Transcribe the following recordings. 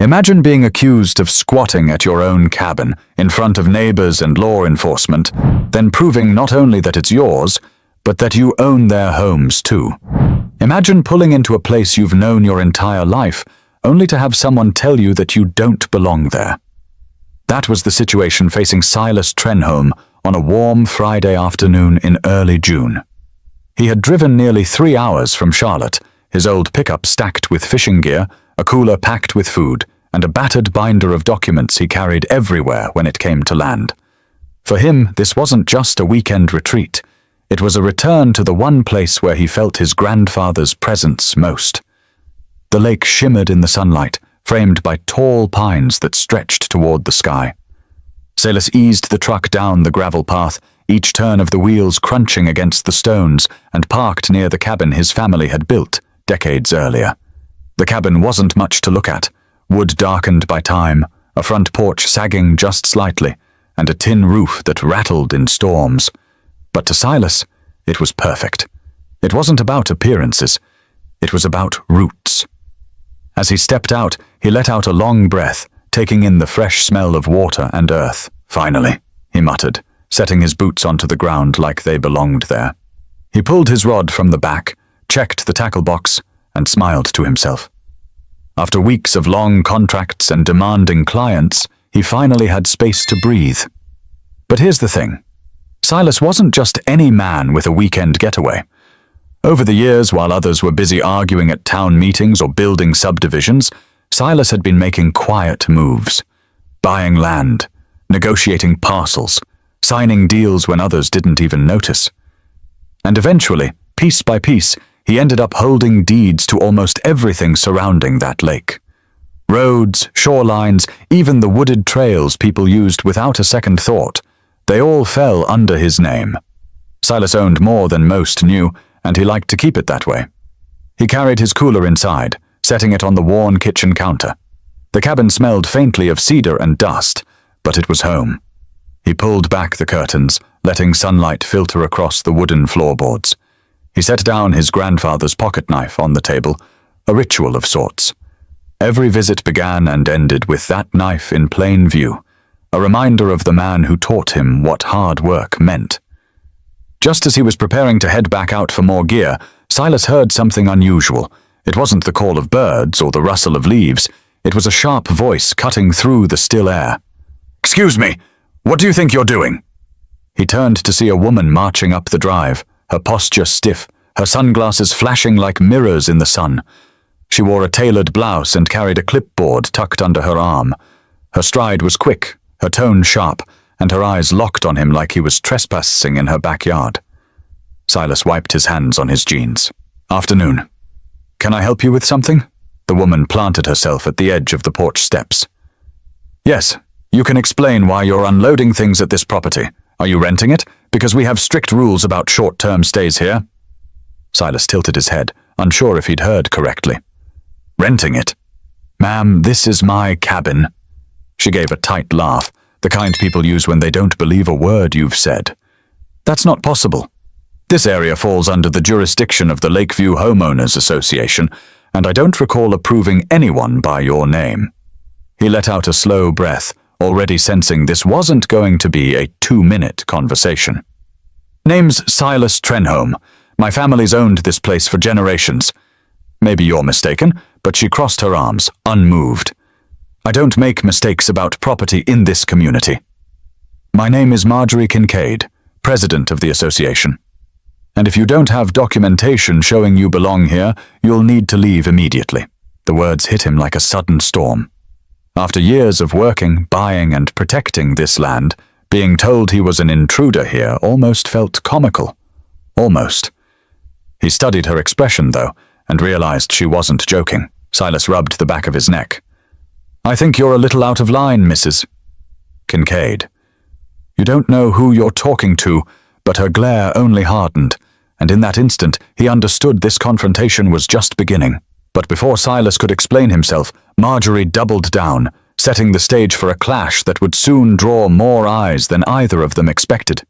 Imagine being accused of squatting at your own cabin in front of neighbors and law enforcement, then proving not only that it's yours, but that you own their homes too. Imagine pulling into a place you've known your entire life, only to have someone tell you that you don't belong there. That was the situation facing Silas Trenholm on a warm Friday afternoon in early June. He had driven nearly 3 hours from Charlotte, his old pickup stacked with fishing gear, a cooler packed with food, and a battered binder of documents he carried everywhere when it came to land. For him, this wasn't just a weekend retreat. It was a return to the one place where he felt his grandfather's presence most. The lake shimmered in the sunlight, framed by tall pines that stretched toward the sky. Silas eased the truck down the gravel path, each turn of the wheels crunching against the stones, and parked near the cabin his family had built decades earlier. The cabin wasn't much to look at, wood darkened by time, a front porch sagging just slightly, and a tin roof that rattled in storms. But to Silas, it was perfect. It wasn't about appearances. It was about roots. As he stepped out, he let out a long breath, taking in the fresh smell of water and earth. Finally, he muttered, setting his boots onto the ground like they belonged there. He pulled his rod from the back, checked the tackle box, and smiled to himself. After weeks of long contracts and demanding clients, he finally had space to breathe. But here's the thing. Silas wasn't just any man with a weekend getaway. Over the years, while others were busy arguing at town meetings or building subdivisions, Silas had been making quiet moves, buying land, negotiating parcels, signing deals when others didn't even notice. And eventually, piece by piece, he ended up holding deeds to almost everything surrounding that lake. Roads, shorelines, even the wooded trails people used without a second thought, they all fell under his name. Silas owned more than most knew, and he liked to keep it that way. He carried his cooler inside, setting it on the worn kitchen counter. The cabin smelled faintly of cedar and dust, but it was home. He pulled back the curtains, letting sunlight filter across the wooden floorboards. He set down his grandfather's pocket knife on the table, a ritual of sorts. Every visit began and ended with that knife in plain view, a reminder of the man who taught him what hard work meant. Just as he was preparing to head back out for more gear, Silas heard something unusual. It wasn't the call of birds or the rustle of leaves. It was a sharp voice cutting through the still air. "Excuse me, what do you think you're doing?" He turned to see a woman marching up the drive, her posture stiff, her sunglasses flashing like mirrors in the sun. She wore a tailored blouse and carried a clipboard tucked under her arm. Her stride was quick, her tone sharp, and her eyes locked on him like he was trespassing in her backyard. Silas wiped his hands on his jeans. "Afternoon. Can I help you with something?" The woman planted herself at the edge of the porch steps. "Yes, you can explain why you're unloading things at this property. Are you renting it? Because we have strict rules about short-term stays here." Silas tilted his head, unsure if he'd heard correctly. "Renting it? Ma'am, this is my cabin." She gave a tight laugh, the kind people use when they don't believe a word you've said. "That's not possible. This area falls under the jurisdiction of the Lakeview Homeowners Association, and I don't recall approving anyone by your name." He let out a slow breath, already sensing this wasn't going to be a 2-minute conversation. "Name's Silas Trenholm. My family's owned this place for generations." "Maybe you're mistaken," but she crossed her arms, unmoved. "I don't make mistakes about property in this community. My name is Marjorie Kincaid, president of the association. And if you don't have documentation showing you belong here, you'll need to leave immediately." The words hit him like a sudden storm. After years of working, buying, and protecting this land, being told he was an intruder here almost felt comical. Almost. He studied her expression, though, and realized she wasn't joking. Silas rubbed the back of his neck. "I think you're a little out of line, Mrs. Kincaid." You don't know who you're talking to, but her glare only hardened, and in that instant he understood this confrontation was just beginning. But before Silas could explain himself, Marjorie doubled down, setting the stage for a clash that would soon draw more eyes than either of them expected.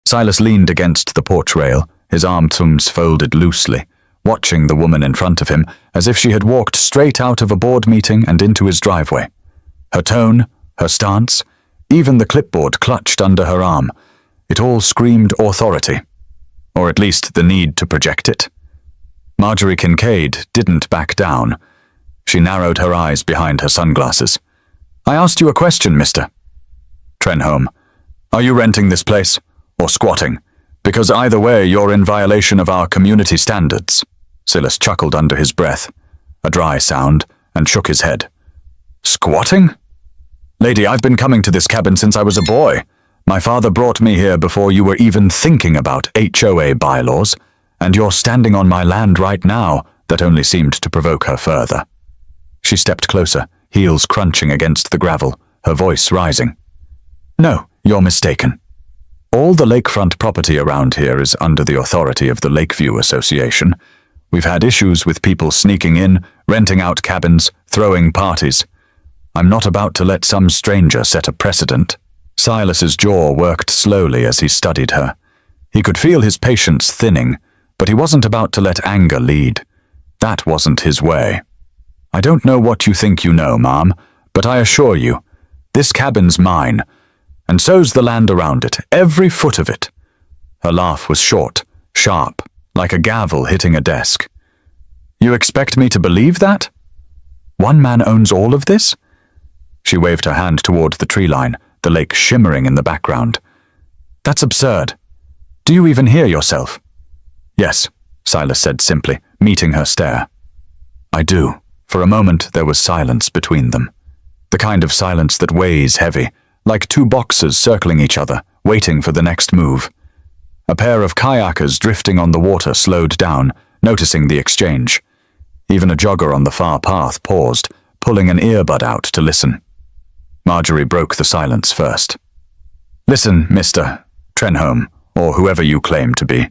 Silas leaned against the porch rail, his arms folded loosely, watching the woman in front of him as if she had walked straight out of a board meeting and into his driveway. Her tone, her stance, even the clipboard clutched under her arm, it all screamed authority, or at least the need to project it. Marjorie Kincaid didn't back down. She narrowed her eyes behind her sunglasses. "I asked you a question, mister." "Trenholm, are you renting this place, or squatting? Because either way you're in violation of our community standards." Silas chuckled under his breath, a dry sound, and shook his head. "Squatting? Lady, I've been coming to this cabin since I was a boy. My father brought me here before you were even thinking about HOA bylaws, and you're standing on my land right now." That only seemed to provoke her further. She stepped closer, heels crunching against the gravel, her voice rising. "No, you're mistaken. All the lakefront property around here is under the authority of the Lakeview Association. We've had issues with people sneaking in, renting out cabins, throwing parties. I'm not about to let some stranger set a precedent." Silas's jaw worked slowly as he studied her. He could feel his patience thinning, but he wasn't about to let anger lead. That wasn't his way. "I don't know what you think you know, ma'am, but I assure you, this cabin's mine, and so's the land around it, every foot of it." Her laugh was short, sharp, like a gavel hitting a desk. "You expect me to believe that? One man owns all of this?" She waved her hand toward the tree line, the lake shimmering in the background. "That's absurd. Do you even hear yourself?" "Yes," Silas said simply, meeting her stare. "I do." For a moment there was silence between them. The kind of silence that weighs heavy, like two boxers circling each other, waiting for the next move. A pair of kayakers drifting on the water slowed down, noticing the exchange. Even a jogger on the far path paused, pulling an earbud out to listen. Marjorie broke the silence first. "Listen, Mr. Trenholm, or whoever you claim to be.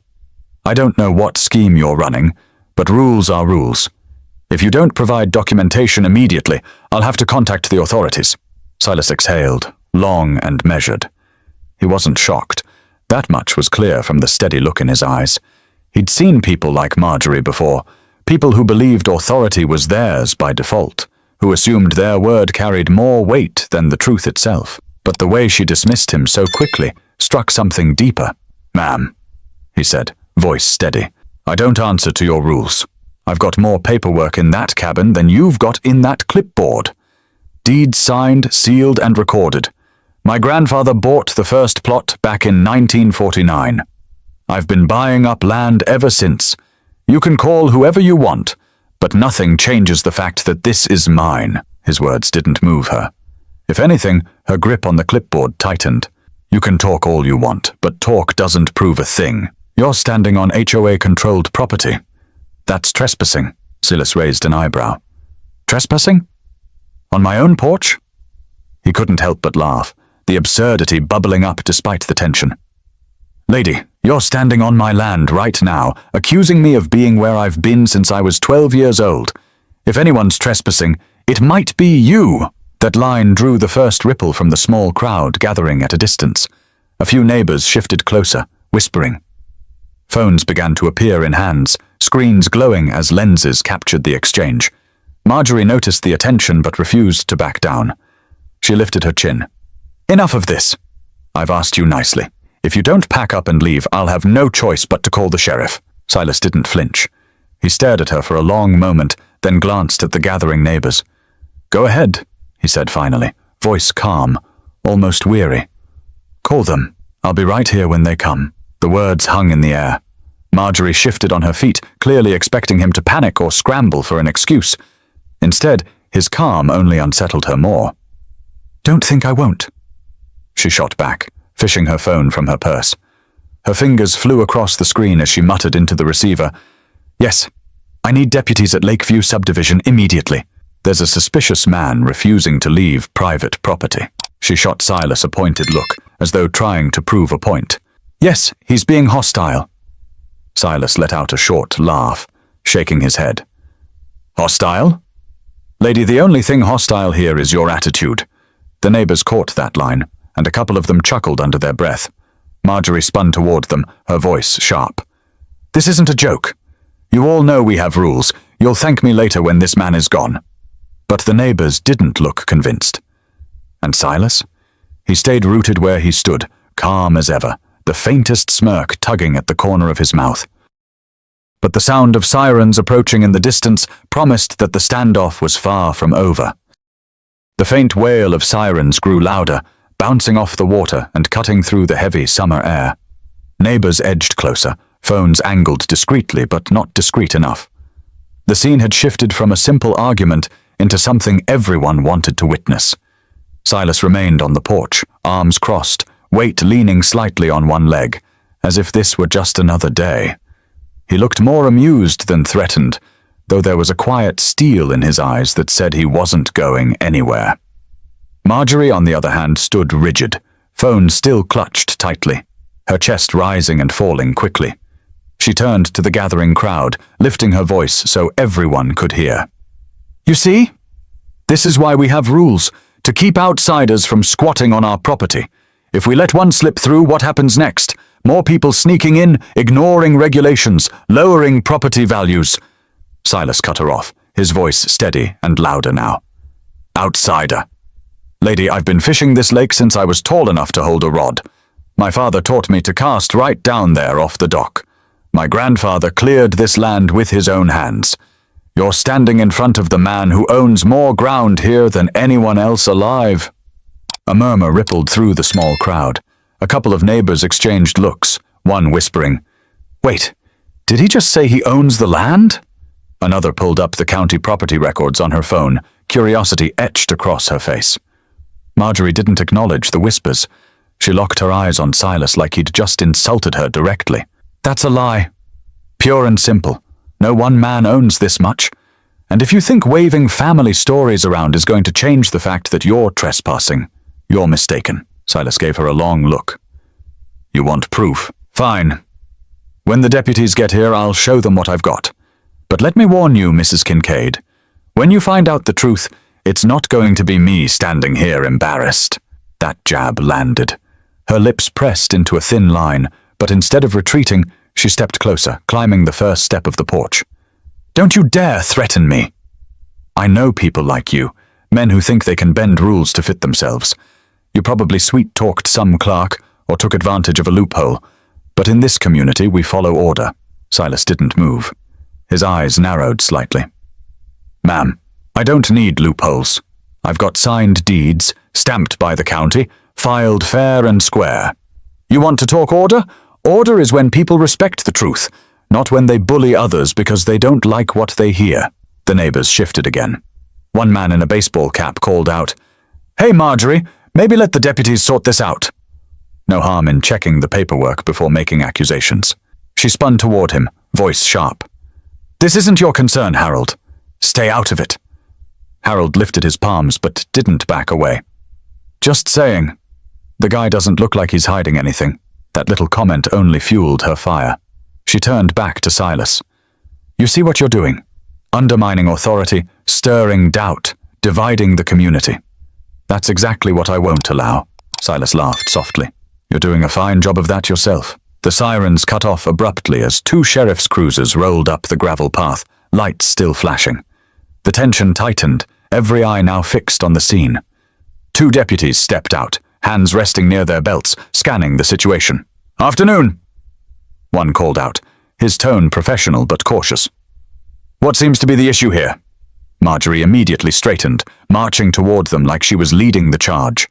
I don't know what scheme you're running, but rules are rules. If you don't provide documentation immediately, I'll have to contact the authorities." Silas exhaled, long and measured. He wasn't shocked. That much was clear from the steady look in his eyes. He'd seen people like Marjorie before, people who believed authority was theirs by default, who assumed their word carried more weight than the truth itself. But the way she dismissed him so quickly struck something deeper. "Ma'am," he said, voice steady, "I don't answer to your rules. I've got more paperwork in that cabin than you've got in that clipboard. Deeds signed, sealed, and recorded. My grandfather bought the first plot back in 1949. I've been buying up land ever since. You can call whoever you want, but nothing changes the fact that this is mine." His words didn't move her. If anything, her grip on the clipboard tightened. "You can talk all you want, but talk doesn't prove a thing. You're standing on HOA-controlled property. That's trespassing." Silas raised an eyebrow. "Trespassing? On my own porch?" He couldn't help but laugh, the absurdity bubbling up despite the tension. "Lady, you're standing on my land right now, accusing me of being where I've been since I was 12 years old. If anyone's trespassing, it might be you." That line drew the first ripple from the small crowd gathering at a distance. A few neighbors shifted closer, whispering. Phones began to appear in hands, screens glowing as lenses captured the exchange. Marjorie noticed the attention but refused to back down. She lifted her chin. "Enough of this. I've asked you nicely. If you don't pack up and leave, I'll have no choice but to call the sheriff." Silas didn't flinch. He stared at her for a long moment, then glanced at the gathering neighbors. "Go ahead," he said finally, voice calm, almost weary. "Call them. I'll be right here when they come." The words hung in the air. Marjorie shifted on her feet, clearly expecting him to panic or scramble for an excuse. Instead, his calm only unsettled her more. "Don't think I won't," she shot back, fishing her phone from her purse. Her fingers flew across the screen as she muttered into the receiver. "Yes, I need deputies at Lakeview Subdivision immediately. There's a suspicious man refusing to leave private property." She shot Silas a pointed look, as though trying to prove a point. "Yes, he's being hostile." Silas let out a short laugh, shaking his head. "Hostile? Lady, the only thing hostile here is your attitude." The neighbors caught that line, and a couple of them chuckled under their breath. Marjorie spun toward them, her voice sharp. "This isn't a joke. You all know we have rules. You'll thank me later when this man is gone." But the neighbors didn't look convinced. And Silas? He stayed rooted where he stood, calm as ever, the faintest smirk tugging at the corner of his mouth. But the sound of sirens approaching in the distance promised that the standoff was far from over. The faint wail of sirens grew louder, bouncing off the water and cutting through the heavy summer air. Neighbors edged closer, phones angled discreetly but not discreet enough. The scene had shifted from a simple argument into something everyone wanted to witness. Silas remained on the porch, arms crossed, weight leaning slightly on one leg, as if this were just another day. He looked more amused than threatened, though there was a quiet steel in his eyes that said he wasn't going anywhere. Marjorie, on the other hand, stood rigid, phone still clutched tightly, her chest rising and falling quickly. She turned to the gathering crowd, lifting her voice so everyone could hear. "You see? This is why we have rules, to keep outsiders from squatting on our property. If we let one slip through, what happens next? More people sneaking in, ignoring regulations, lowering property values." Silas cut her off, his voice steady and louder now. "Outsider. Lady, I've been fishing this lake since I was tall enough to hold a rod. My father taught me to cast right down there off the dock. My grandfather cleared this land with his own hands. You're standing in front of the man who owns more ground here than anyone else alive." A murmur rippled through the small crowd. A couple of neighbors exchanged looks, one whispering, "Wait, did he just say he owns the land?" Another pulled up the county property records on her phone, curiosity etched across her face. Marjorie didn't acknowledge the whispers. She locked her eyes on Silas like he'd just insulted her directly. "That's a lie. Pure and simple. No one man owns this much. And if you think waving family stories around is going to change the fact that you're trespassing, you're mistaken." Silas gave her a long look. "You want proof? Fine. When the deputies get here, I'll show them what I've got. But let me warn you, Mrs. Kincaid, when you find out the truth, it's not going to be me standing here embarrassed." That jab landed. Her lips pressed into a thin line, but instead of retreating, she stepped closer, climbing the first step of the porch. "Don't you dare threaten me. I know people like you, men who think they can bend rules to fit themselves. You probably sweet-talked some clerk or took advantage of a loophole, but in this community we follow order." Silas didn't move. His eyes narrowed slightly. "Ma'am, I don't need loopholes. I've got signed deeds, stamped by the county, filed fair and square. You want to talk order? Order is when people respect the truth, not when they bully others because they don't like what they hear." The neighbors shifted again. One man in a baseball cap called out, "Hey, Marjorie, maybe let the deputies sort this out." No harm in checking the paperwork before making accusations. She spun toward him, voice sharp. "This isn't your concern, Harold. Stay out of it." Harold lifted his palms but didn't back away. "Just saying. The guy doesn't look like he's hiding anything." That little comment only fueled her fire. She turned back to Silas. "You see what you're doing? Undermining authority, stirring doubt, dividing the community. That's exactly what I won't allow." Silas laughed softly. "You're doing a fine job of that yourself." The sirens cut off abruptly as two sheriff's cruisers rolled up the gravel path, lights still flashing. The tension tightened, every eye now fixed on the scene. Two deputies stepped out, hands resting near their belts, scanning the situation. "Afternoon," one called out, his tone professional but cautious. "What seems to be the issue here?" Marjorie immediately straightened, marching toward them like she was leading the charge.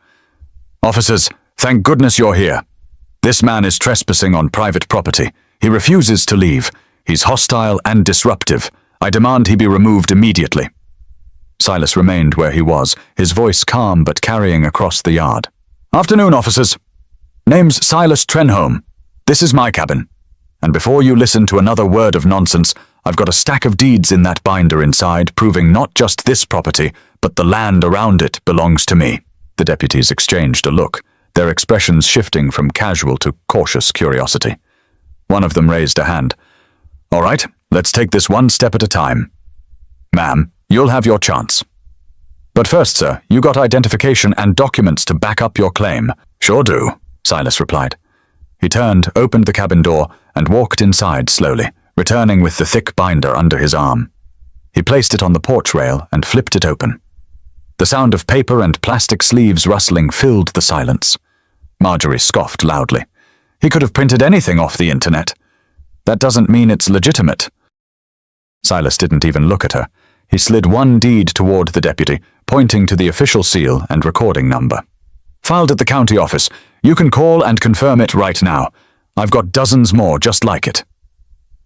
"Officers, thank goodness you're here. This man is trespassing on private property. He refuses to leave. He's hostile and disruptive. I demand he be removed immediately." Silas remained where he was, his voice calm but carrying across the yard. "Afternoon, officers. Name's Silas Trenholm. This is my cabin. And before you listen to another word of nonsense, I've got a stack of deeds in that binder inside, proving not just this property, but the land around it belongs to me." The deputies exchanged a look, their expressions shifting from casual to cautious curiosity. One of them raised a hand. "All right, let's take this one step at a time. Ma'am, you'll have your chance. But first, sir, you got identification and documents to back up your claim." "Sure do," Silas replied. He turned, opened the cabin door, and walked inside slowly, returning with the thick binder under his arm. He placed it on the porch rail and flipped it open. The sound of paper and plastic sleeves rustling filled the silence. Marjorie scoffed loudly. He could have printed anything off the internet. That doesn't mean it's legitimate. Silas didn't even look at her. He slid one deed toward the deputy, pointing to the official seal and recording number. Filed at the county office. You can call and confirm it right now. I've got dozens more just like it.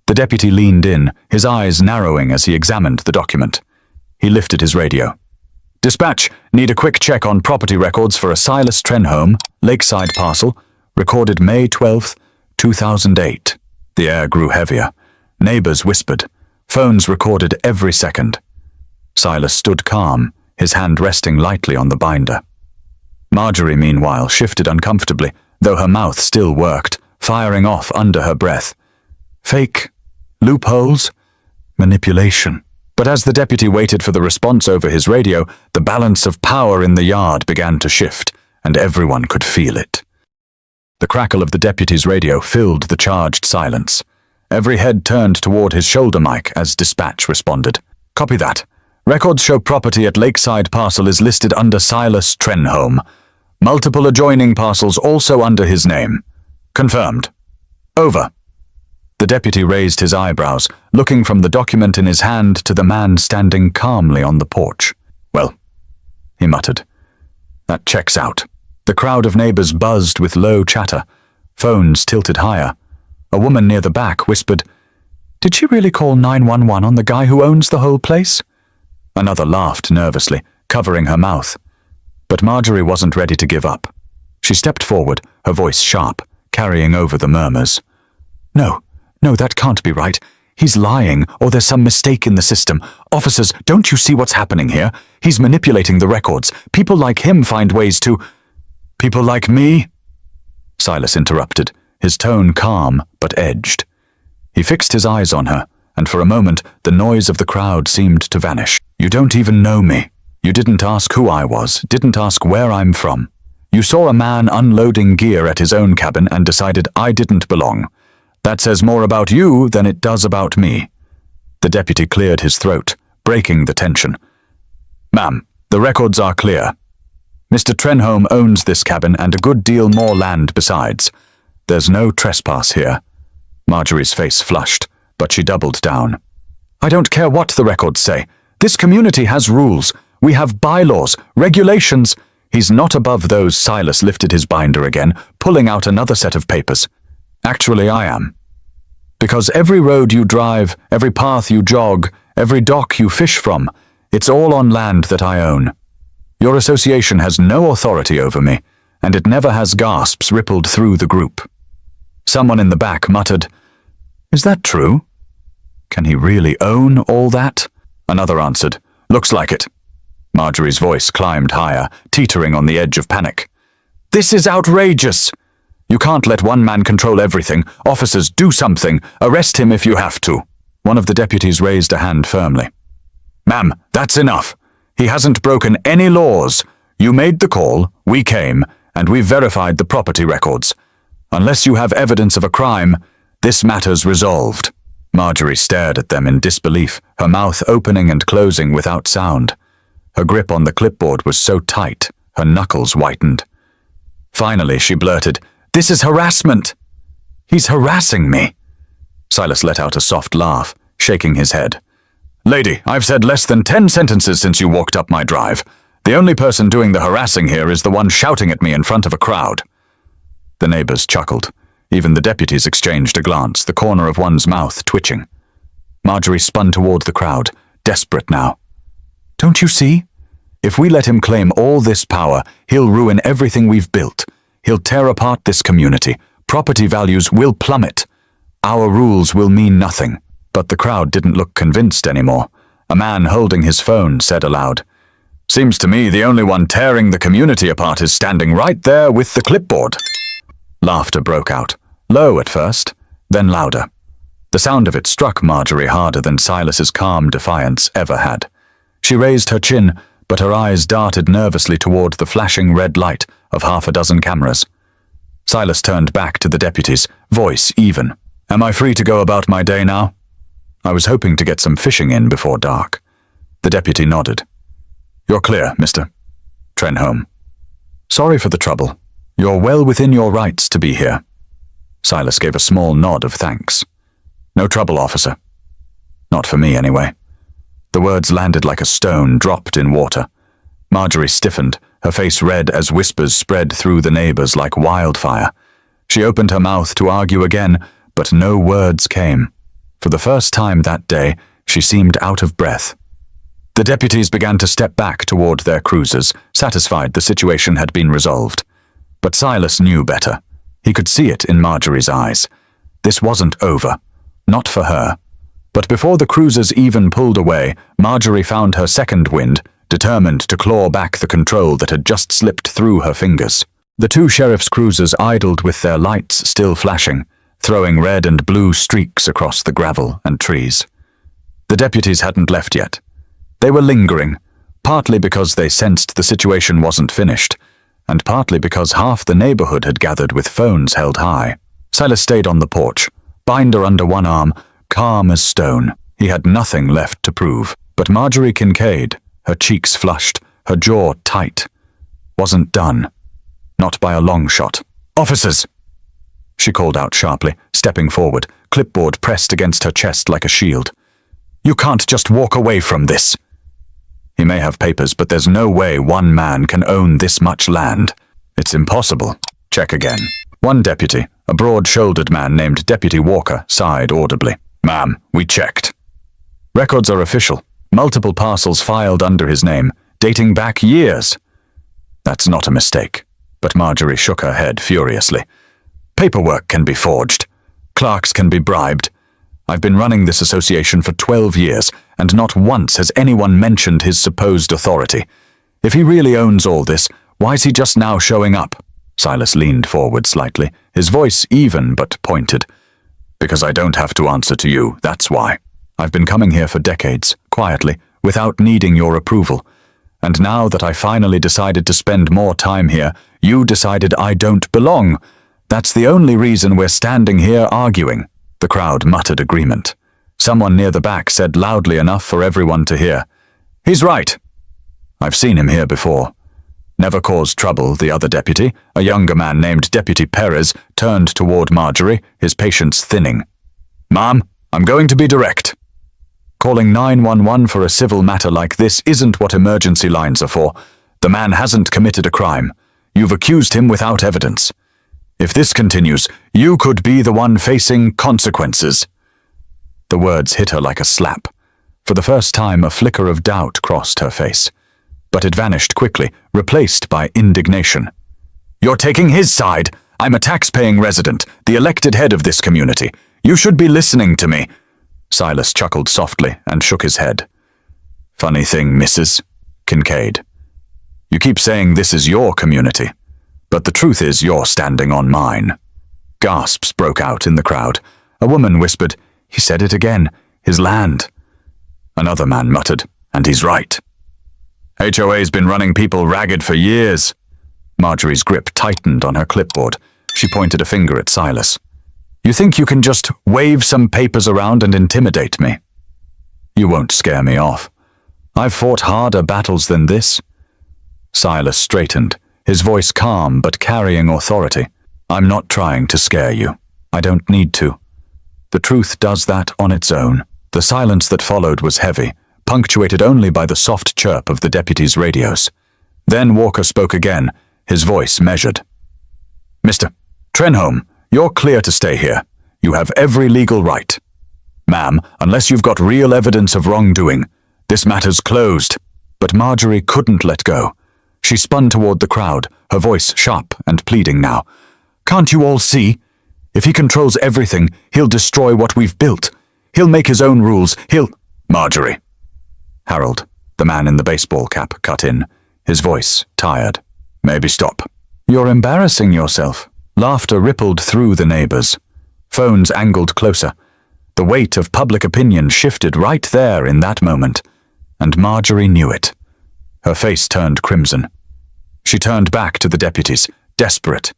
The deputy leaned in, his eyes narrowing as he examined the document. He lifted his radio. Dispatch, need a quick check on property records for a Silas Trenholm, Lakeside parcel, recorded May 12th, 2008. The air grew heavier. Neighbors whispered. Phones recorded every second. Silas stood calm, his hand resting lightly on the binder. Marjorie, meanwhile, shifted uncomfortably, though her mouth still worked, firing off under her breath. Fake. Loopholes. Manipulation. But as the deputy waited for the response over his radio, the balance of power in the yard began to shift, and everyone could feel it. The crackle of the deputy's radio filled the charged silence. Every head turned toward his shoulder mic as dispatch responded. Copy that. Records show property at Lakeside parcel is listed under Silas Trenholm. Multiple adjoining parcels also under his name. Confirmed. Over. The deputy raised his eyebrows, looking from the document in his hand to the man standing calmly on the porch. Well, he muttered. That checks out. The crowd of neighbors buzzed with low chatter. Phones tilted higher. A woman near the back whispered, Did she really call 911 on the guy who owns the whole place? Another laughed nervously, covering her mouth. But Marjorie wasn't ready to give up. She stepped forward, her voice sharp, carrying over the murmurs. No, that can't be right. He's lying, or there's some mistake in the system. Officers, don't you see what's happening here? He's manipulating the records. People like him find ways to... People like me? Silas interrupted, his tone calm but edged. He fixed his eyes on her, and for a moment the noise of the crowd seemed to vanish. You don't even know me. You didn't ask who I was, didn't ask where I'm from. You saw a man unloading gear at his own cabin and decided I didn't belong. That says more about you than it does about me. The deputy cleared his throat, breaking the tension. Ma'am, the records are clear. Mr. Trenholm owns this cabin and a good deal more land besides. There's no trespass here. Marjorie's face flushed, but she doubled down. I don't care what the records say. This community has rules. We have bylaws, regulations. He's not above those. Silas lifted his binder again, pulling out another set of papers. Actually, I am. Because every road you drive, every path you jog, every dock you fish from, it's all on land that I own. Your association has no authority over me, and it never has. Gasps rippled through the group. Someone in the back muttered, Is that true? Can he really own all that? Another answered, Looks like it. Marjorie's voice climbed higher, teetering on the edge of panic. This is outrageous! You can't let one man control everything. Officers, do something. Arrest him if you have to. One of the deputies raised a hand firmly. Ma'am, that's enough. He hasn't broken any laws. You made the call, we came, and we verified the property records. Unless you have evidence of a crime, this matter's resolved. Marjorie stared at them in disbelief, her mouth opening and closing without sound. Her grip on the clipboard was so tight, her knuckles whitened. Finally, she blurted, This is harassment. He's harassing me. Silas let out a soft laugh, shaking his head. Lady, I've said less than 10 sentences since you walked up my drive. The only person doing the harassing here is the one shouting at me in front of a crowd. The neighbors chuckled. Even the deputies exchanged a glance, the corner of one's mouth twitching. Marjorie spun toward the crowd, desperate now. Don't you see? If we let him claim all this power, he'll ruin everything we've built. He'll tear apart this community. Property values will plummet. Our rules will mean nothing. But the crowd didn't look convinced anymore. A man holding his phone said aloud, Seems to me the only one tearing the community apart is standing right there with the clipboard. Laughter broke out, low at first, then louder. The sound of it struck Marjorie harder than Silas's calm defiance ever had. She raised her chin, but her eyes darted nervously toward the flashing red light of half a dozen cameras. Silas turned back to the deputies, voice even. Am I free to go about my day now? I was hoping to get some fishing in before dark. The deputy nodded. You're clear, Mr. Trenholm. Sorry for the trouble. You're well within your rights to be here. Silas gave a small nod of thanks. No trouble, officer. Not for me, anyway. The words landed like a stone dropped in water. Marjorie stiffened, her face red as whispers spread through the neighbors like wildfire. She opened her mouth to argue again, but no words came. For the first time that day, she seemed out of breath. The deputies began to step back toward their cruisers, satisfied the situation had been resolved. But Silas knew better. He could see it in Marjorie's eyes. This wasn't over. Not for her. But before the cruisers even pulled away, Marjorie found her second wind, determined to claw back the control that had just slipped through her fingers. The two sheriff's cruisers idled with their lights still flashing, throwing red and blue streaks across the gravel and trees. The deputies hadn't left yet. They were lingering, partly because they sensed the situation wasn't finished, and partly because half the neighborhood had gathered with phones held high. Silas stayed on the porch, binder under one arm, calm as stone. He had nothing left to prove. But Marjorie Kincaid, her cheeks flushed, her jaw tight, wasn't done. Not by a long shot. Officers! She called out sharply, stepping forward, clipboard pressed against her chest like a shield. You can't just walk away from this. He may have papers, but there's no way one man can own this much land. It's impossible. Check again. One deputy, a broad-shouldered man named Deputy Walker, sighed audibly. Ma'am, we checked. Records are official. Multiple parcels filed under his name, dating back years. That's not a mistake. But Marjorie shook her head furiously. Paperwork can be forged. Clerks can be bribed. I've been running this association for 12 years, and not once has anyone mentioned his supposed authority. If he really owns all this, why's he just now showing up? Silas leaned forward slightly, his voice even but pointed. Because I don't have to answer to you, that's why. I've been coming here for decades, quietly, without needing your approval. And now that I finally decided to spend more time here, you decided I don't belong. That's the only reason we're standing here arguing. The crowd muttered agreement. Someone near the back said loudly enough for everyone to hear. He's right. I've seen him here before. Never caused trouble, the other deputy, a younger man named Deputy Perez, turned toward Marjorie, his patience thinning. Ma'am, I'm going to be direct. Calling 911 for a civil matter like this isn't what emergency lines are for. The man hasn't committed a crime. You've accused him without evidence. If this continues, you could be the one facing consequences. The words hit her like a slap. For the first time, a flicker of doubt crossed her face. But it vanished quickly, replaced by indignation. You're taking his side. I'm a tax-paying resident, the elected head of this community. You should be listening to me. Silas chuckled softly and shook his head. Funny thing, Mrs. Kincaid. You keep saying this is your community, but the truth is you're standing on mine. Gasps broke out in the crowd. A woman whispered, he said it again, his land. Another man muttered, and he's right. HOA's been running people ragged for years. Marjorie's grip tightened on her clipboard. She pointed a finger at Silas. You think you can just wave some papers around and intimidate me? You won't scare me off. I've fought harder battles than this. Silas straightened, his voice calm but carrying authority. I'm not trying to scare you. I don't need to. The truth does that on its own. The silence that followed was heavy, punctuated only by the soft chirp of the deputies' radios. Then Walker spoke again, his voice measured. Mr. Trenholm, you're clear to stay here. You have every legal right. Ma'am, unless you've got real evidence of wrongdoing, this matter's closed. But Marjorie couldn't let go. She spun toward the crowd, her voice sharp and pleading now. Can't you all see? If he controls everything, he'll destroy what we've built. He'll make his own rules. Marjorie. Harold, the man in the baseball cap, cut in, his voice tired. Maybe stop. You're embarrassing yourself. Laughter rippled through the neighbors. Phones angled closer. The weight of public opinion shifted right there in that moment, and Marjorie knew it. Her face turned crimson. She turned back to the deputies, desperate.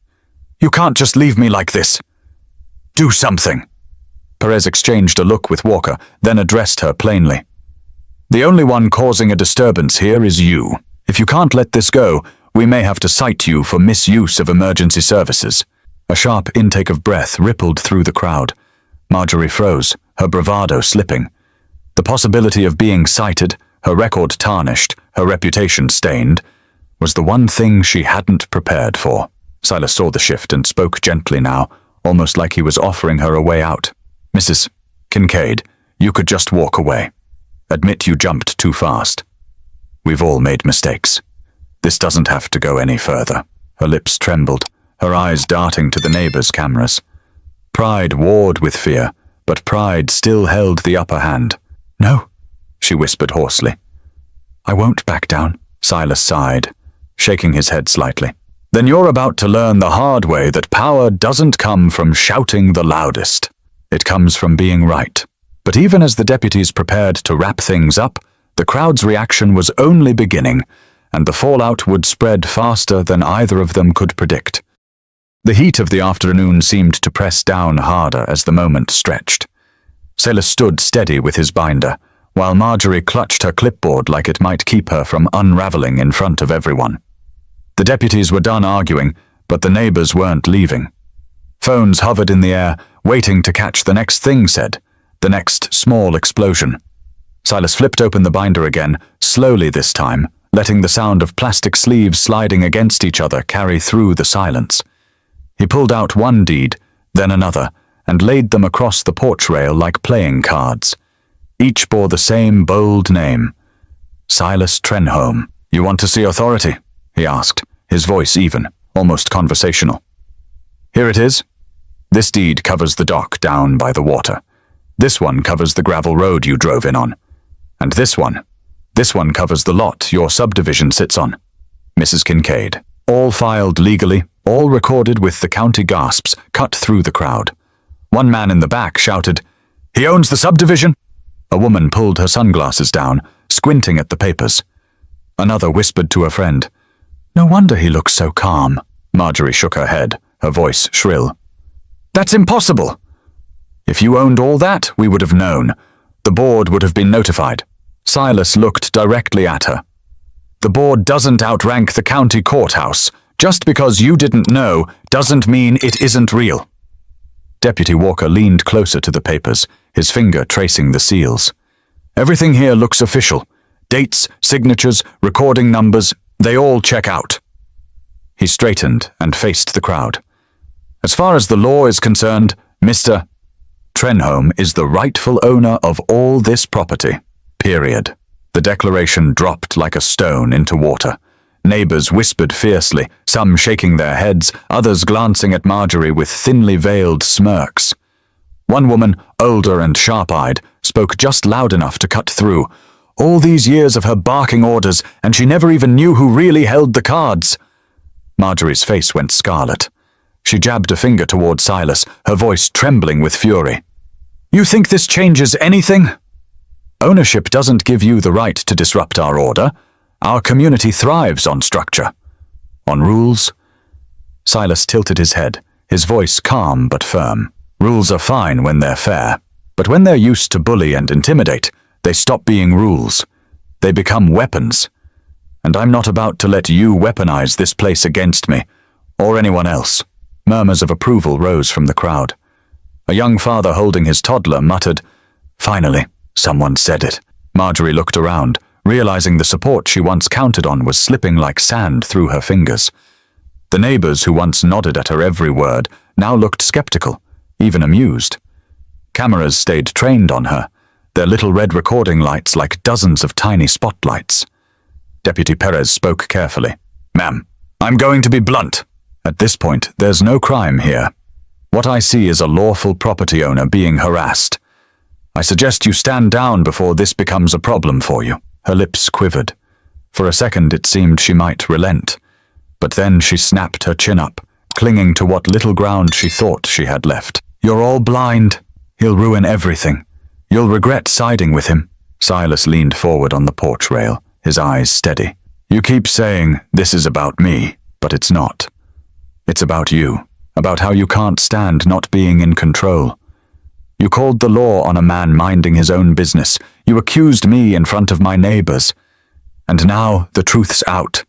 You can't just leave me like this. Do something. Perez exchanged a look with Walker, then addressed her plainly. The only one causing a disturbance here is you. If you can't let this go, we may have to cite you for misuse of emergency services. A sharp intake of breath rippled through the crowd. Marjorie froze, her bravado slipping. The possibility of being cited, her record tarnished, her reputation stained, was the one thing she hadn't prepared for. Silas saw the shift and spoke gently now, almost like he was offering her a way out. Mrs. Kincaid, you could just walk away. Admit you jumped too fast. We've all made mistakes. This doesn't have to go any further. Her lips trembled, her eyes darting to the neighbors' cameras. Pride warred with fear, but pride still held the upper hand. No, she whispered hoarsely. I won't back down. Silas sighed, shaking his head slightly. Then you're about to learn the hard way that power doesn't come from shouting the loudest. It comes from being right. But even as the deputies prepared to wrap things up, the crowd's reaction was only beginning, and the fallout would spread faster than either of them could predict. The heat of the afternoon seemed to press down harder as the moment stretched. Silas stood steady with his binder, while Marjorie clutched her clipboard like it might keep her from unraveling in front of everyone. The deputies were done arguing, but the neighbors weren't leaving. Phones hovered in the air, waiting to catch the next thing said, the next small explosion. Silas flipped open the binder again, slowly this time, letting the sound of plastic sleeves sliding against each other carry through the silence. He pulled out one deed, then another, and laid them across the porch rail like playing cards. Each bore the same bold name. Silas Trenholm. You want to see authority? He asked, his voice even, almost conversational. Here it is. This deed covers the dock down by the water. This one covers the gravel road you drove in on. And this one covers the lot your subdivision sits on. Mrs. Kincaid. All filed legally, all recorded with the county gasps cut through the crowd. One man in the back shouted, "He owns the subdivision!" A woman pulled her sunglasses down, squinting at the papers. Another whispered to a friend, "No wonder he looks so calm." Marjorie shook her head, her voice shrill. "That's impossible! If you owned all that, we would have known. The board would have been notified." Silas looked directly at her. "The board doesn't outrank the county courthouse. Just because you didn't know doesn't mean it isn't real." Deputy Walker leaned closer to the papers, his finger tracing the seals. "Everything here looks official. Dates, signatures, recording numbers, they all check out." He straightened and faced the crowd. "As far as the law is concerned, Mr. Trenholm is the rightful owner of all this property. Period." The declaration dropped like a stone into water. Neighbors whispered fiercely, some shaking their heads, others glancing at Marjorie with thinly veiled smirks. One woman, older and sharp-eyed, spoke just loud enough to cut through. All these years of her barking orders, and she never even knew who really held the cards. Marjorie's face went scarlet. She jabbed a finger toward Silas, her voice trembling with fury. "You think this changes anything? Ownership doesn't give you the right to disrupt our order. Our community thrives on structure. On rules." Silas tilted his head, his voice calm but firm. "Rules are fine when they're fair, but when they're used to bully and intimidate, they stop being rules. They become weapons. And I'm not about to let you weaponize this place against me, or anyone else." Murmurs of approval rose from the crowd. A young father holding his toddler muttered, "Finally, someone said it." Marjorie looked around, realizing the support she once counted on was slipping like sand through her fingers. The neighbors who once nodded at her every word now looked skeptical, even amused. Cameras stayed trained on her, their little red recording lights like dozens of tiny spotlights. Deputy Perez spoke carefully. "Ma'am, I'm going to be blunt. At this point, there's no crime here. What I see is a lawful property owner being harassed. I suggest you stand down before this becomes a problem for you." Her lips quivered. For a second it seemed she might relent, but then she snapped her chin up, clinging to what little ground she thought she had left. "You're all blind. He'll ruin everything. You'll regret siding with him." Silas leaned forward on the porch rail, his eyes steady. "You keep saying this is about me, but it's not. It's about you, about how you can't stand not being in control. You called the law on a man minding his own business. You accused me in front of my neighbors. And now the truth's out,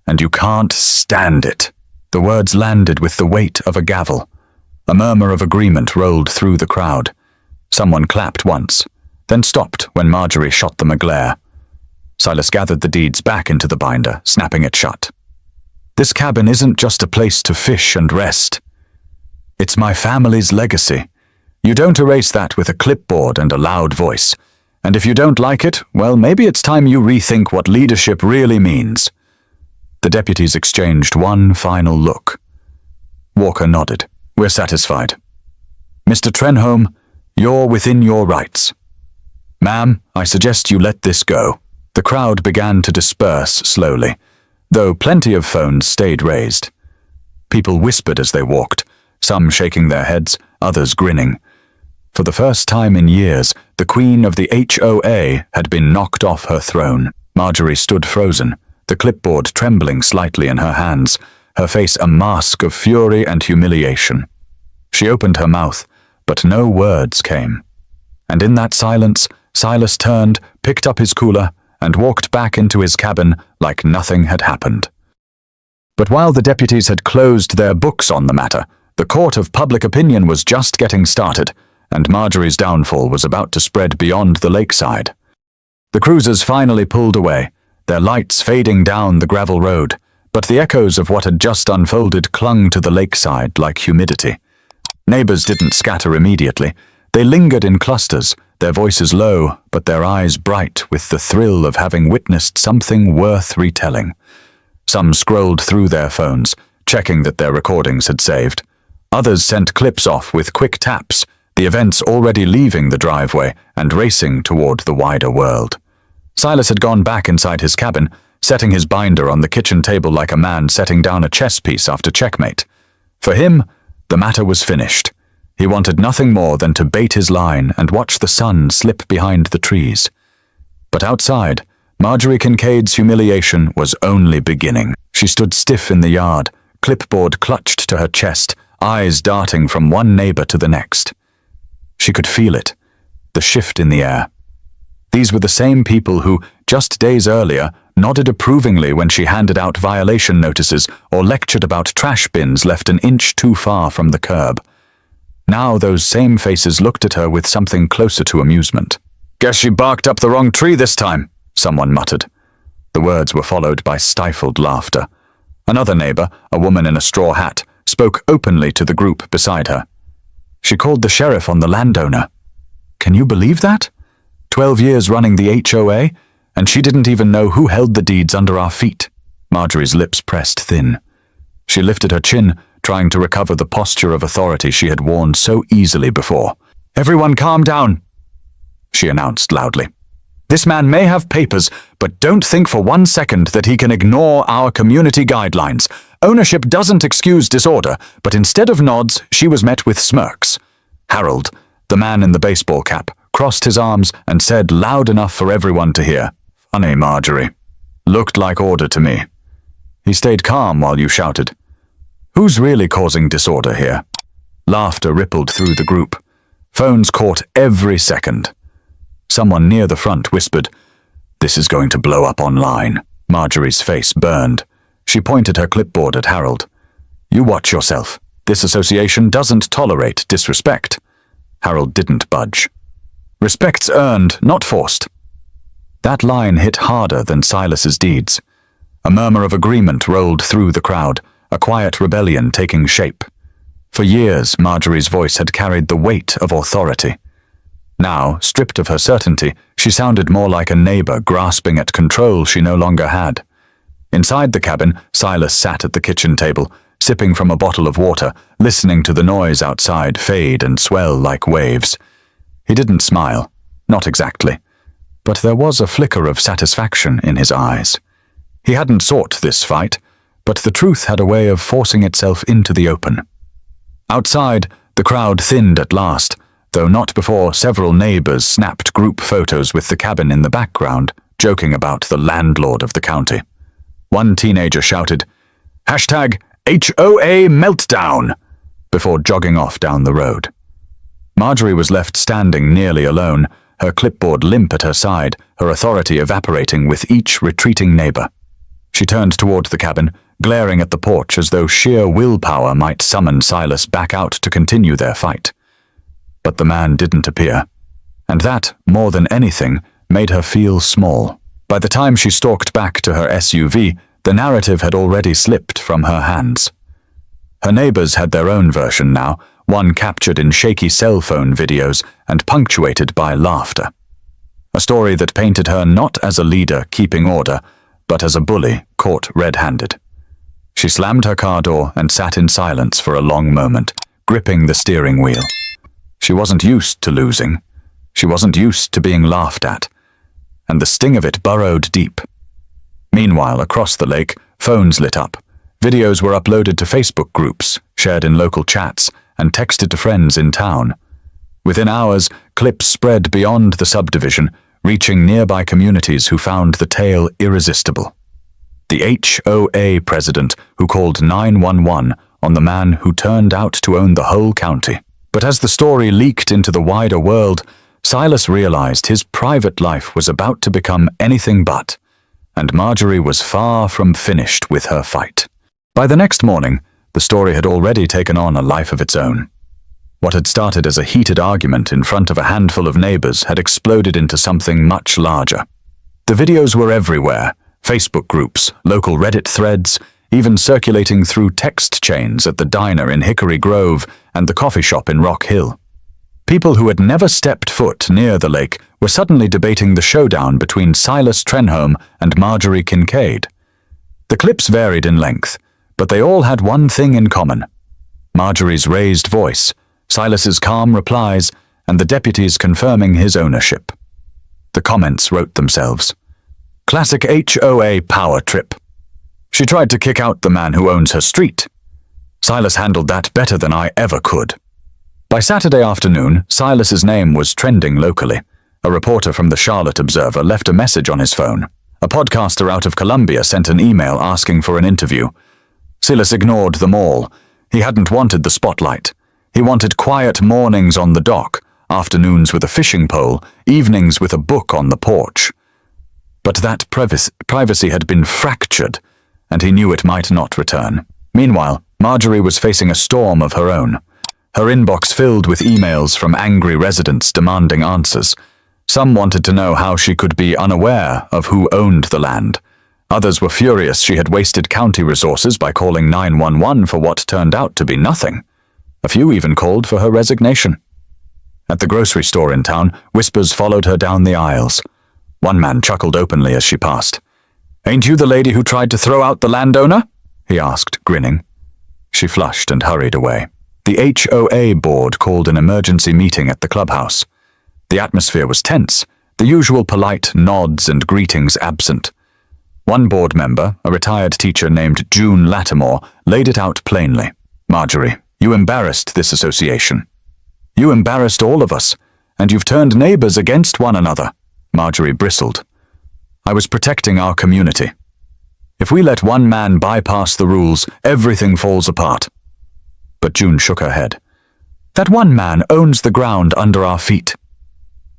and you can't stand it." The words landed with the weight of a gavel. A murmur of agreement rolled through the crowd. Someone clapped once, then stopped when Marjorie shot them a glare. Silas gathered the deeds back into the binder, snapping it shut. "This cabin isn't just a place to fish and rest. It's my family's legacy. You don't erase that with a clipboard and a loud voice. And if you don't like it, well, maybe it's time you rethink what leadership really means." The deputies exchanged one final look. Walker nodded. "We're satisfied. Mr. Trenholm, you're within your rights. Ma'am, I suggest you let this go." The crowd began to disperse slowly, though plenty of phones stayed raised. People whispered as they walked, some shaking their heads, others grinning. For the first time in years, the queen of the HOA had been knocked off her throne. Marjorie stood frozen, the clipboard trembling slightly in her hands, her face a mask of fury and humiliation. She opened her mouth, but no words came. And in that silence, Silas turned, picked up his cooler, and walked back into his cabin like nothing had happened. But while the deputies had closed their books on the matter, the court of public opinion was just getting started, and Marjorie's downfall was about to spread beyond the lakeside. The cruisers finally pulled away, their lights fading down the gravel road, but the echoes of what had just unfolded clung to the lakeside like humidity. Neighbors didn't scatter immediately. They lingered in clusters, their voices low, but their eyes bright with the thrill of having witnessed something worth retelling. Some scrolled through their phones, checking that their recordings had saved. Others sent clips off with quick taps, the events already leaving the driveway and racing toward the wider world. Silas had gone back inside his cabin, setting his binder on the kitchen table like a man setting down a chess piece after checkmate. For him, the matter was finished. He wanted nothing more than to bait his line and watch the sun slip behind the trees. But outside, Marjorie Kincaid's humiliation was only beginning. She stood stiff in the yard, clipboard clutched to her chest, eyes darting from one neighbor to the next. She could feel it, the shift in the air. These were the same people who, just days earlier, nodded approvingly when she handed out violation notices or lectured about trash bins left an inch too far from the curb. Now those same faces looked at her with something closer to amusement. "Guess she barked up the wrong tree this time," someone muttered. The words were followed by stifled laughter. Another neighbor, a woman in a straw hat, spoke openly to the group beside her. "She called the sheriff on the landowner. Can you believe that? 12 years running the HOA, and she didn't even know who held the deeds under our feet." Marjorie's lips pressed thin. She lifted her chin, trying to recover the posture of authority she had worn so easily before. "Everyone calm down," she announced loudly. "This man may have papers, but don't think for 1 second that he can ignore our community guidelines. Ownership doesn't excuse disorder, but instead of nods, she was met with smirks. Harold, the man in the baseball cap, crossed his arms and said loud enough for everyone to hear, "Funny, Marjorie. Looked like order to me." He stayed calm while you shouted, "Who's really causing disorder here?" Laughter rippled through the group. Phones caught every second. Someone near the front whispered, "This is going to blow up online." Marjorie's face burned. She pointed her clipboard at Harold. "You watch yourself. This association doesn't tolerate disrespect." Harold didn't budge. "Respect's earned, not forced." That line hit harder than Silas's deeds. A murmur of agreement rolled through the crowd, a quiet rebellion taking shape. For years, Marjorie's voice had carried the weight of authority. Now, stripped of her certainty, she sounded more like a neighbor grasping at control she no longer had. Inside the cabin, Silas sat at the kitchen table, sipping from a bottle of water, listening to the noise outside fade and swell like waves. He didn't smile, not exactly, but there was a flicker of satisfaction in his eyes. He hadn't sought this fight, but the truth had a way of forcing itself into the open. Outside, the crowd thinned at last, though not before several neighbors snapped group photos with the cabin in the background, joking about the landlord of the county. One teenager shouted, "#HOA meltdown," before jogging off down the road. Marjorie was left standing nearly alone, her clipboard limp at her side, her authority evaporating with each retreating neighbor. She turned toward the cabin, glaring at the porch as though sheer willpower might summon Silas back out to continue their fight. But the man didn't appear, and that, more than anything, made her feel small. By the time she stalked back to her SUV, the narrative had already slipped from her hands. Her neighbors had their own version now, one captured in shaky cell phone videos and punctuated by laughter. A story that painted her not as a leader keeping order, but as a bully caught red-handed. She slammed her car door and sat in silence for a long moment, gripping the steering wheel. She wasn't used to losing. She wasn't used to being laughed at, and the sting of it burrowed deep. Meanwhile, across the lake, phones lit up. Videos were uploaded to Facebook groups, shared in local chats, and texted to friends in town. Within hours, clips spread beyond the subdivision, reaching nearby communities who found the tale irresistible. The HOA president who called 911 on the man who turned out to own the whole county. But as the story leaked into the wider world, Silas realized his private life was about to become anything but, and Marjorie was far from finished with her fight. By the next morning, the story had already taken on a life of its own. What had started as a heated argument in front of a handful of neighbors had exploded into something much larger. The videos were everywhere, Facebook groups, local Reddit threads, even circulating through text chains at the diner in Hickory Grove and the coffee shop in Rock Hill. People who had never stepped foot near the lake were suddenly debating the showdown between Silas Trenholm and Marjorie Kincaid. The clips varied in length, but they all had one thing in common: Marjorie's raised voice, Silas's calm replies, and the deputies confirming his ownership. The comments wrote themselves. Classic HOA power trip. She tried to kick out the man who owns her street. Silas handled that better than I ever could. By Saturday afternoon, Silas's name was trending locally. A reporter from the Charlotte Observer left a message on his phone. A podcaster out of Columbia sent an email asking for an interview. Silas ignored them all. He hadn't wanted the spotlight. He wanted quiet mornings on the dock, afternoons with a fishing pole, evenings with a book on the porch. But that privacy had been fractured, and he knew it might not return. Meanwhile, Marjorie was facing a storm of her own. Her inbox filled with emails from angry residents demanding answers. Some wanted to know how she could be unaware of who owned the land. Others were furious she had wasted county resources by calling 911 for what turned out to be nothing. A few even called for her resignation. At the grocery store in town, whispers followed her down the aisles. One man chuckled openly as she passed. "Ain't you the lady who tried to throw out the landowner?" he asked, grinning. She flushed and hurried away. The HOA board called an emergency meeting at the clubhouse. The atmosphere was tense, the usual polite nods and greetings absent. One board member, a retired teacher named June Lattimore, laid it out plainly. "Marjorie, you embarrassed this association. You embarrassed all of us, and you've turned neighbors against one another." Marjorie bristled. "I was protecting our community. If we let one man bypass the rules, everything falls apart." But June shook her head. "That one man owns the ground under our feet.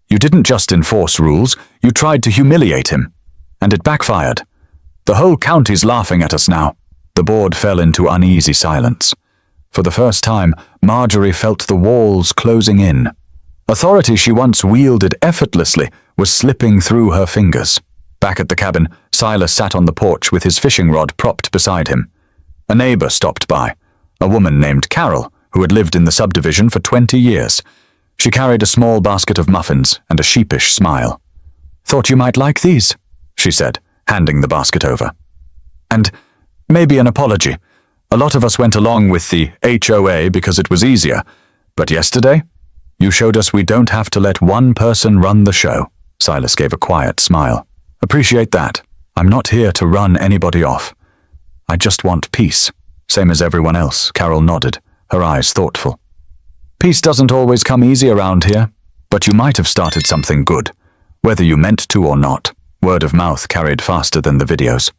You didn't just enforce rules, you tried to humiliate him. And it backfired. The whole county's laughing at us now." The board fell into uneasy silence. For the first time, Marjorie felt the walls closing in. Authority she once wielded effortlessly was slipping through her fingers. Back at the cabin, Silas sat on the porch with his fishing rod propped beside him. A neighbor stopped by, a woman named Carol, who had lived in the subdivision for 20 years. She carried a small basket of muffins and a sheepish smile. "Thought you might like these," she said, handing the basket over. "And maybe an apology. A lot of us went along with the HOA because it was easier, but yesterday, you showed us we don't have to let one person run the show." Silas gave a quiet smile. "Appreciate that. I'm not here to run anybody off. I just want peace, same as everyone else." Carol nodded, her eyes thoughtful. "Peace doesn't always come easy around here, but you might have started something good, whether you meant to or not." Word of mouth carried faster than the videos.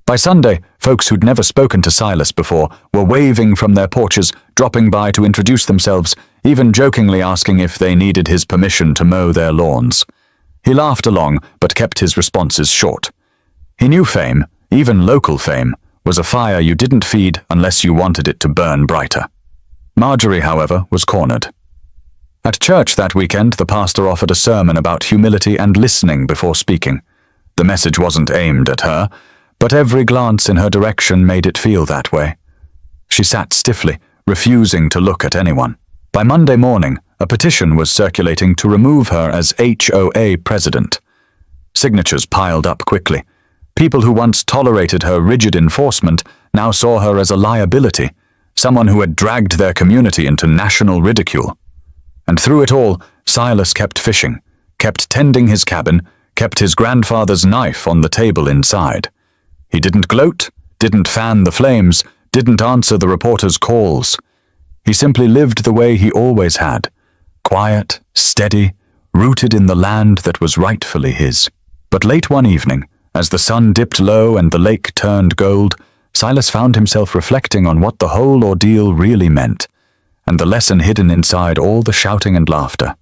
By Sunday, folks who'd never spoken to Silas before were waving from their porches, dropping by to introduce themselves, even jokingly asking if they needed his permission to mow their lawns. He laughed along, but kept his responses short. He knew fame, even local fame, was a fire you didn't feed unless you wanted it to burn brighter. Marjorie, however, was cornered. At church that weekend, the pastor offered a sermon about humility and listening before speaking. The message wasn't aimed at her, but every glance in her direction made it feel that way. She sat stiffly, refusing to look at anyone. By Monday morning, a petition was circulating to remove her as HOA president. Signatures piled up quickly. People who once tolerated her rigid enforcement now saw her as a liability, someone who had dragged their community into national ridicule. And through it all, Silas kept fishing, kept tending his cabin, kept his grandfather's knife on the table inside. He didn't gloat, didn't fan the flames, didn't answer the reporters' calls. He simply lived the way he always had, quiet, steady, rooted in the land that was rightfully his. But late one evening, as the sun dipped low and the lake turned gold, Silas found himself reflecting on what the whole ordeal really meant, and the lesson hidden inside all the shouting and laughter.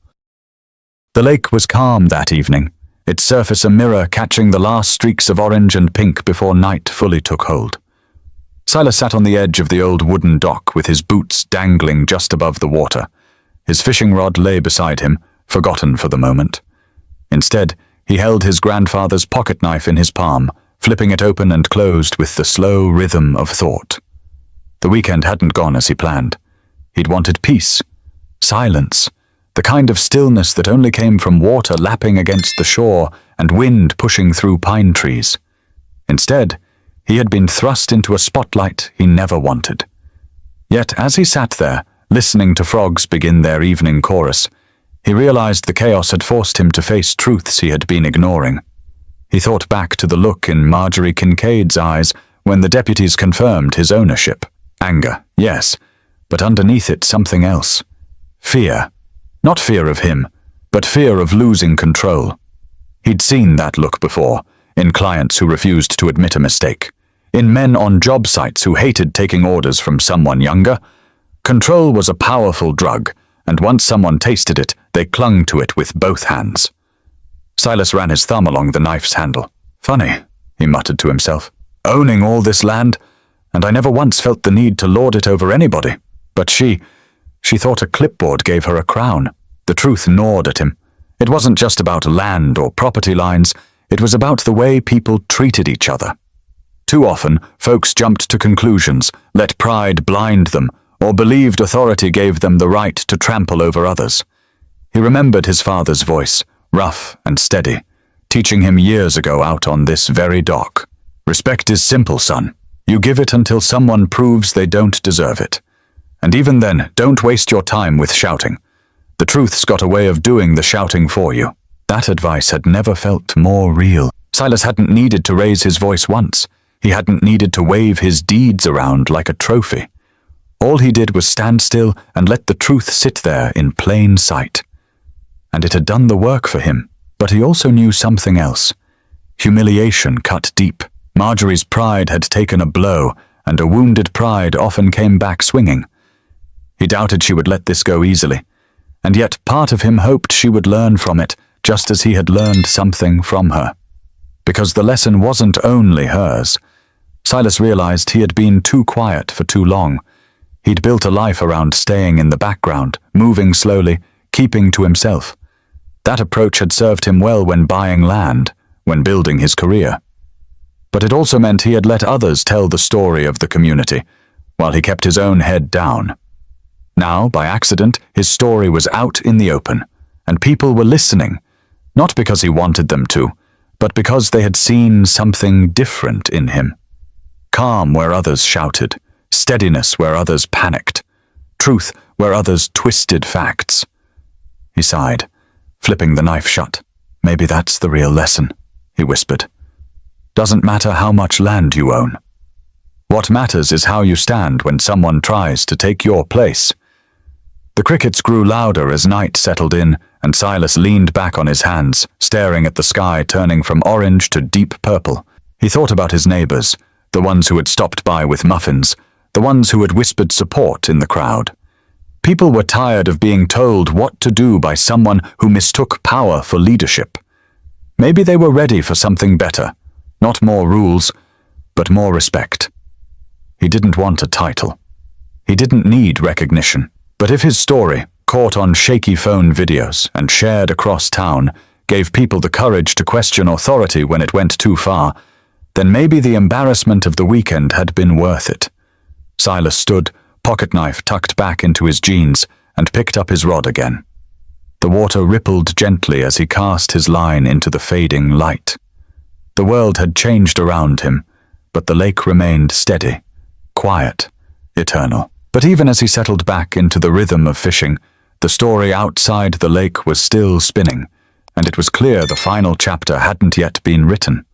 The lake was calm that evening, its surface a mirror catching the last streaks of orange and pink before night fully took hold. Silas sat on the edge of the old wooden dock with his boots dangling just above the water. His fishing rod lay beside him, forgotten for the moment. Instead, he held his grandfather's pocket knife in his palm, flipping it open and closed with the slow rhythm of thought. The weekend hadn't gone as he planned. He'd wanted peace, silence, the kind of stillness that only came from water lapping against the shore and wind pushing through pine trees. Instead, he had been thrust into a spotlight he never wanted. Yet as he sat there, listening to frogs begin their evening chorus, he realized the chaos had forced him to face truths he had been ignoring. He thought back to the look in Marjorie Kincaid's eyes when the deputies confirmed his ownership. Anger, yes, but underneath it something else. Fear. Not fear of him, but fear of losing control. He'd seen that look before, in clients who refused to admit a mistake, in men on job sites who hated taking orders from someone younger. Control was a powerful drug, and once someone tasted it, they clung to it with both hands. Silas ran his thumb along the knife's handle. Funny, he muttered to himself. Owning all this land, and I never once felt the need to lord it over anybody. But she thought a clipboard gave her a crown. The truth gnawed at him. It wasn't just about land or property lines, it was about the way people treated each other. Too often, folks jumped to conclusions, let pride blind them, or believed authority gave them the right to trample over others. He remembered his father's voice, rough and steady, teaching him years ago out on this very dock. Respect is simple, son. You give it until someone proves they don't deserve it. And even then, don't waste your time with shouting. The truth's got a way of doing the shouting for you. That advice had never felt more real. Silas hadn't needed to raise his voice once. He hadn't needed to wave his deeds around like a trophy. All he did was stand still and let the truth sit there in plain sight. And it had done the work for him, but he also knew something else. Humiliation cut deep. Marjorie's pride had taken a blow, and a wounded pride often came back swinging. He doubted she would let this go easily, and yet part of him hoped she would learn from it, just as he had learned something from her. Because the lesson wasn't only hers. Silas realized he had been too quiet for too long. He'd built a life around staying in the background, moving slowly, keeping to himself. That approach had served him well when buying land, when building his career. But it also meant he had let others tell the story of the community, while he kept his own head down. Now, by accident, his story was out in the open, and people were listening, not because he wanted them to, but because they had seen something different in him. Calm where others shouted, steadiness where others panicked, truth where others twisted facts. He sighed, flipping the knife shut. Maybe that's the real lesson, he whispered. Doesn't matter how much land you own. What matters is how you stand when someone tries to take your place. The crickets grew louder as night settled in, and Silas leaned back on his hands, staring at the sky turning from orange to deep purple. He thought about his neighbors, the ones who had stopped by with muffins, the ones who had whispered support in the crowd. People were tired of being told what to do by someone who mistook power for leadership. Maybe they were ready for something better, not more rules, but more respect. He didn't want a title. He didn't need recognition. But if his story, caught on shaky phone videos and shared across town, gave people the courage to question authority when it went too far, then maybe the embarrassment of the weekend had been worth it. Silas stood, pocket knife tucked back into his jeans, and picked up his rod again. The water rippled gently as he cast his line into the fading light. The world had changed around him, but the lake remained steady, quiet, eternal. But even as he settled back into the rhythm of fishing, the story outside the lake was still spinning, and it was clear the final chapter hadn't yet been written.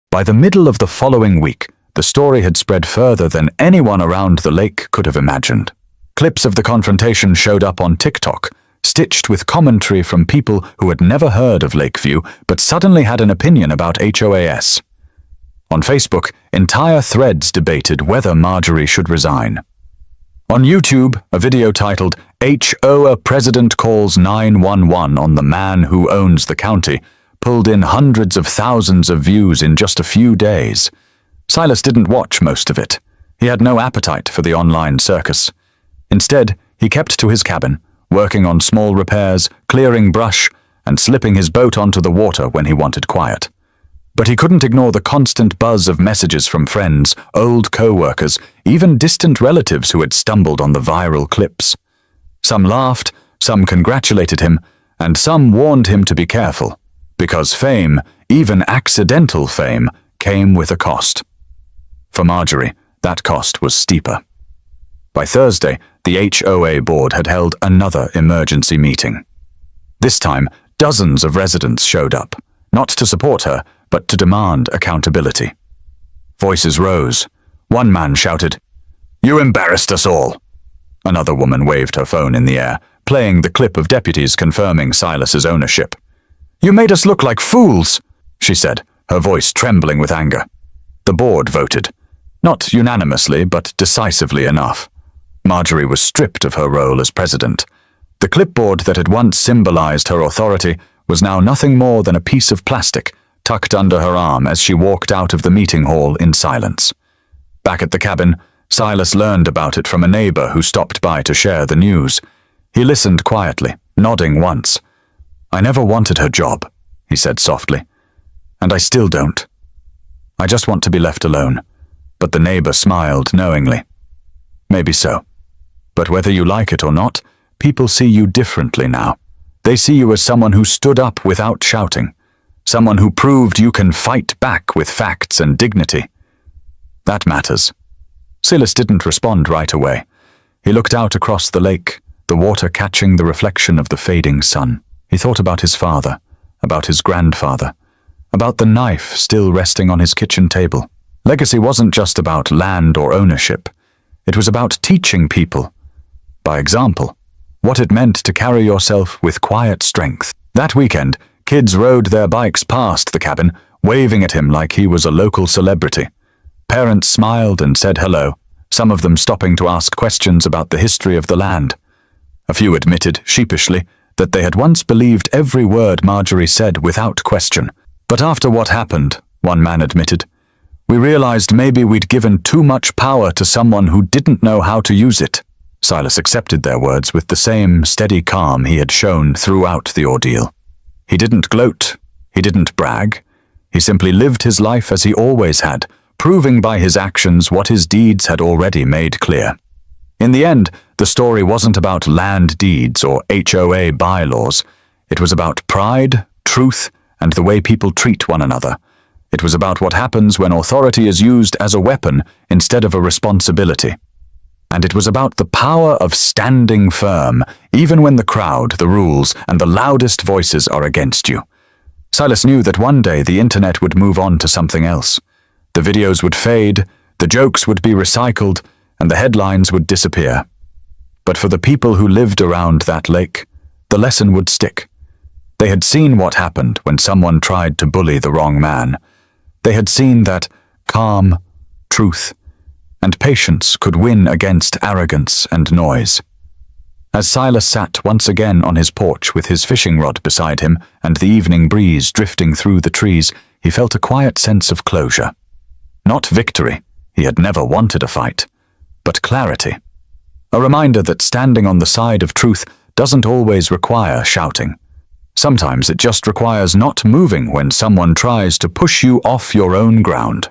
By the middle of the following week, the story had spread further than anyone around the lake could have imagined. Clips of the confrontation showed up on TikTok, stitched with commentary from people who had never heard of Lakeview but suddenly had an opinion about HOAS. On Facebook, entire threads debated whether Marjorie should resign. On YouTube, a video titled HOA President Calls 911 on the Man Who Owns the County pulled in hundreds of thousands of views in just a few days. Silas didn't watch most of it. He had no appetite for the online circus. Instead, he kept to his cabin, working on small repairs, clearing brush, and slipping his boat onto the water when he wanted quiet. But he couldn't ignore the constant buzz of messages from friends, old co-workers, even distant relatives who had stumbled on the viral clips. Some laughed, some congratulated him, and some warned him to be careful, because fame, even accidental fame, came with a cost. For Marjorie, that cost was steeper. By Thursday, the HOA board had held another emergency meeting. This time, dozens of residents showed up, not to support her, but to demand accountability. Voices rose. One man shouted, "You embarrassed us all." Another woman waved her phone in the air, playing the clip of deputies confirming Silas's ownership. "You made us look like fools," she said, her voice trembling with anger. The board voted. Not unanimously, but decisively enough. Marjorie was stripped of her role as president. The clipboard that had once symbolized her authority was now nothing more than a piece of plastic tucked under her arm as she walked out of the meeting hall in silence. Back at the cabin, Silas learned about it from a neighbor who stopped by to share the news. He listened quietly, nodding once. "I never wanted her job," he said softly. "And I still don't. I just want to be left alone." But the neighbor smiled knowingly. "Maybe so. But whether you like it or not, people see you differently now. They see you as someone who stood up without shouting, someone who proved you can fight back with facts and dignity. That matters." Silas didn't respond right away. He looked out across the lake, the water catching the reflection of the fading sun. He thought about his father, about his grandfather, about the knife still resting on his kitchen table. Legacy wasn't just about land or ownership. It was about teaching people, by example, what it meant to carry yourself with quiet strength. That weekend, kids rode their bikes past the cabin, waving at him like he was a local celebrity. Parents smiled and said hello, some of them stopping to ask questions about the history of the land. A few admitted, sheepishly, that they had once believed every word Marjorie said without question. But after what happened, one man admitted, "We realized maybe we'd given too much power to someone who didn't know how to use it." Silas accepted their words with the same steady calm he had shown throughout the ordeal. He didn't gloat, he didn't brag. He simply lived his life as he always had, proving by his actions what his deeds had already made clear. In the end, the story wasn't about land deeds or HOA bylaws. It was about pride, truth, and the way people treat one another. It was about what happens when authority is used as a weapon instead of a responsibility. And it was about the power of standing firm, even when the crowd, the rules, and the loudest voices are against you. Silas knew that one day the internet would move on to something else. The videos would fade, the jokes would be recycled, and the headlines would disappear. But for the people who lived around that lake, the lesson would stick. They had seen what happened when someone tried to bully the wrong man. They had seen that calm, truth, and patience could win against arrogance and noise. As Silas sat once again on his porch with his fishing rod beside him and the evening breeze drifting through the trees, he felt a quiet sense of closure. Not victory, he had never wanted a fight, but clarity. A reminder that standing on the side of truth doesn't always require shouting. Sometimes it just requires not moving when someone tries to push you off your own ground.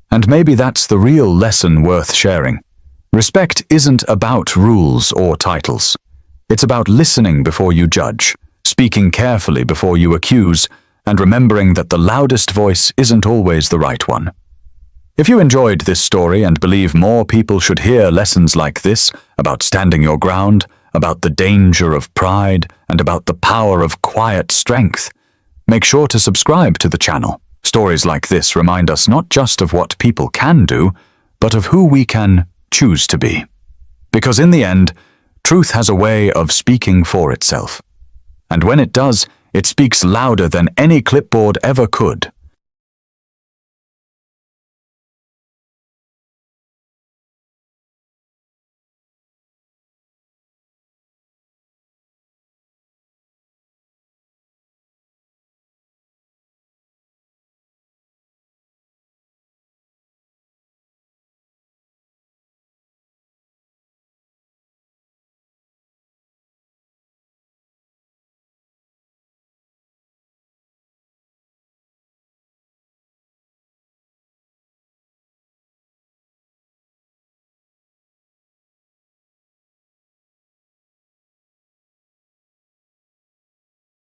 And maybe that's the real lesson worth sharing. Respect isn't about rules or titles. It's about listening before you judge, speaking carefully before you accuse, and remembering that the loudest voice isn't always the right one. If you enjoyed this story and believe more people should hear lessons like this about standing your ground, about the danger of pride, and about the power of quiet strength, make sure to subscribe to the channel. Stories like this remind us not just of what people can do, but of who we can choose to be. Because in the end, truth has a way of speaking for itself. And when it does, it speaks louder than any clipboard ever could.